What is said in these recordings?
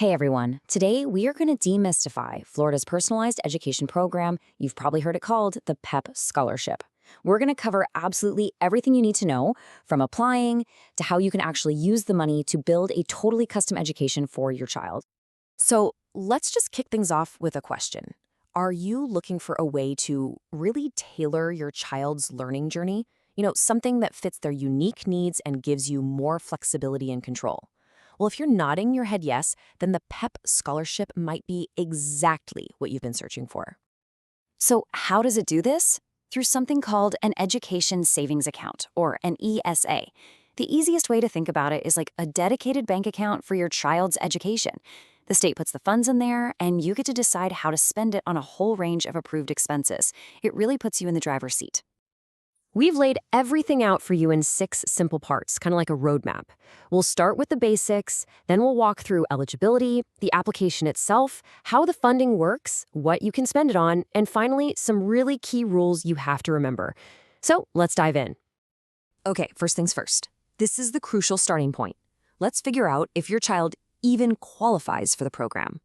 Hey everyone, today we are going to demystify Florida's personalized education program. You've probably heard it called the PEP Scholarship. We're going to cover absolutely everything you need to know, from applying to how you can actually use the money to build a totally custom education for your child. So let's just kick things off with a question. Are you looking for a way to really tailor your child's learning journey? Something that fits their unique needs and gives you more flexibility and control. Well, if you're nodding your head yes, then the PEP scholarship might be exactly what you've been searching for. So, how does it do this? Through something called an Education Savings Account, or an ESA. The easiest way to think about it is like a dedicated bank account for your child's education. The state puts the funds in there, and you get to decide how to spend it on a whole range of approved expenses. It really puts you in the driver's seat. We've laid everything out for you in 6 simple parts, kind of like a roadmap. We'll start with the basics, then we'll walk through eligibility, the application itself, how the funding works, what you can spend it on, and finally, some really key rules you have to remember. So let's dive in. Okay, first things first. This is the crucial starting point. Let's figure out if your child even qualifies for the program.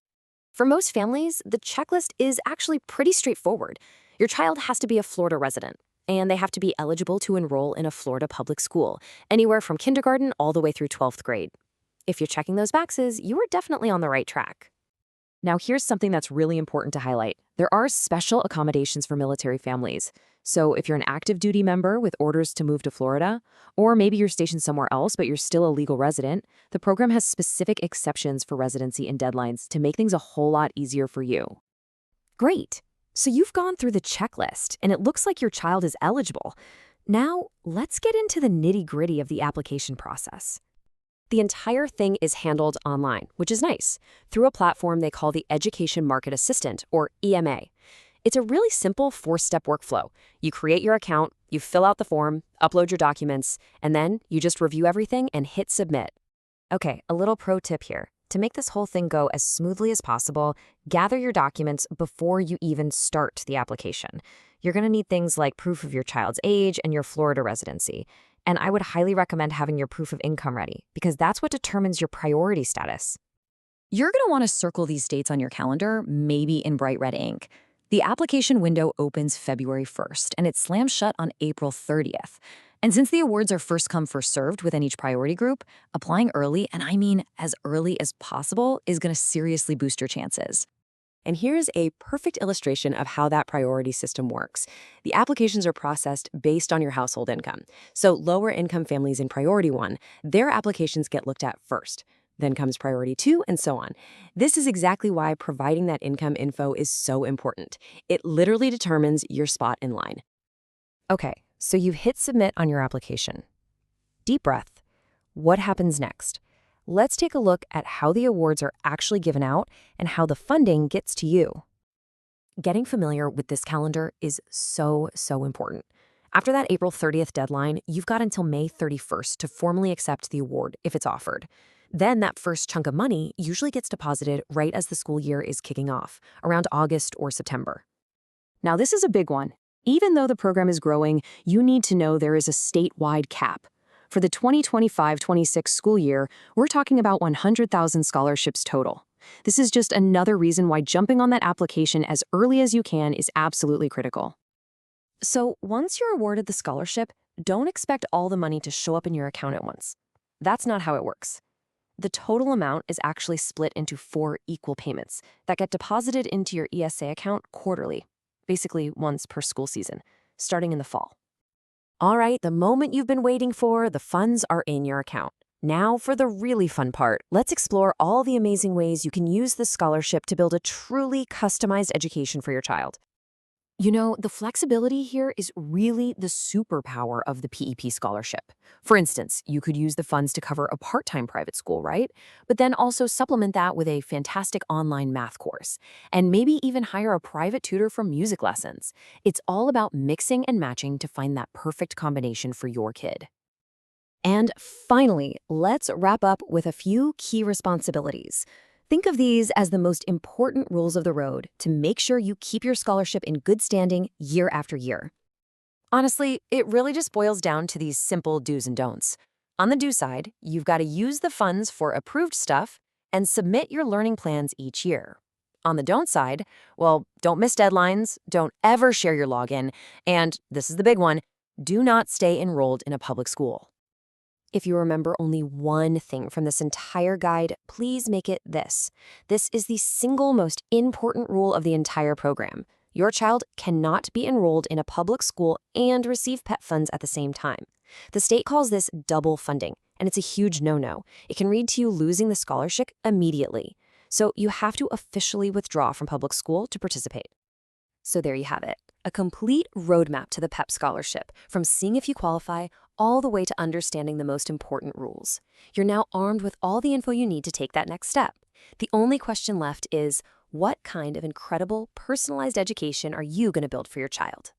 For most families, the checklist is actually pretty straightforward. Your child has to be a Florida resident, and they have to be eligible to enroll in a Florida public school, anywhere from kindergarten all the way through 12th grade. If you're checking those boxes, you are definitely on the right track. Now, here's something that's really important to highlight. There are special accommodations for military families. So if you're an active duty member with orders to move to Florida, or maybe you're stationed somewhere else but you're still a legal resident, the program has specific exceptions for residency and deadlines to make things a whole lot easier for you. Great. So you've gone through the checklist, and it looks like your child is eligible. Now, let's get into the nitty-gritty of the application process. The entire thing is handled online, which is nice, through a platform they call the Education Market Assistant, or EMA. It's a really simple 4-step workflow. You create your account, you fill out the form, upload your documents, and then you just review everything and hit submit. Okay, a little pro tip here. To make this whole thing go as smoothly as possible, gather your documents before you even start the application. You're going to need things like proof of your child's age and your Florida residency. And I would highly recommend having your proof of income ready, because that's what determines your priority status. You're going to want to circle these dates on your calendar, maybe in bright red ink. The application window opens February 1st, and it slams shut on April 30th. And since the awards are first come, first served within each priority group, applying early, and I mean as early as possible, is going to seriously boost your chances. And here's a perfect illustration of how that priority system works. The applications are processed based on your household income. So lower income families in priority 1, their applications get looked at first. Then comes priority 2, and so on. This is exactly why providing that income info is so important. It literally determines your spot in line. Okay, so you hit submit on your application. Deep breath. What happens next? Let's take a look at how the awards are actually given out and how the funding gets to you. Getting familiar with this calendar is so important. After that April 30th deadline, you've got until May 31st to formally accept the award if it's offered. Then that first chunk of money usually gets deposited right as the school year is kicking off, around August or September. Now, this is a big one. Even though the program is growing, you need to know there is a statewide cap. For the 2025-26 school year, we're talking about 100,000 scholarships total. This is just another reason why jumping on that application as early as you can is absolutely critical. So once you're awarded the scholarship, don't expect all the money to show up in your account at once. That's not how it works. The total amount is actually split into 4 equal payments that get deposited into your ESA account quarterly, basically once per school season, starting in the fall. All right, the moment you've been waiting for, the funds are in your account. Now for the really fun part. Let's explore all the amazing ways you can use this scholarship to build a truly customized education for your child. You know, the flexibility here is really the superpower of the PEP scholarship. For instance, you could use the funds to cover a part-time private school, right? But then also supplement that with a fantastic online math course, and maybe even hire a private tutor for music lessons. It's all about mixing and matching to find that perfect combination for your kid. And finally, let's wrap up with a few key responsibilities. Think of these as the most important rules of the road to make sure you keep your scholarship in good standing year after year. Honestly, it really just boils down to these simple do's and don'ts. On the do side, you've got to use the funds for approved stuff and submit your learning plans each year. On the don't side, well, don't miss deadlines, don't ever share your login, and this is the big one, do not stay enrolled in a public school. If you remember only one thing from this entire guide, please make it this. This is the single most important rule of the entire program. Your child cannot be enrolled in a public school and receive pet funds at the same time. The state calls this double funding, and it's a huge no-no. It can lead to you losing the scholarship immediately. So you have to officially withdraw from public school to participate. So there you have it, a complete roadmap to the PEP scholarship, from seeing if you qualify all the way to understanding the most important rules. You're now armed with all the info you need to take that next step. The only question left is, what kind of incredible, personalized education are you going to build for your child?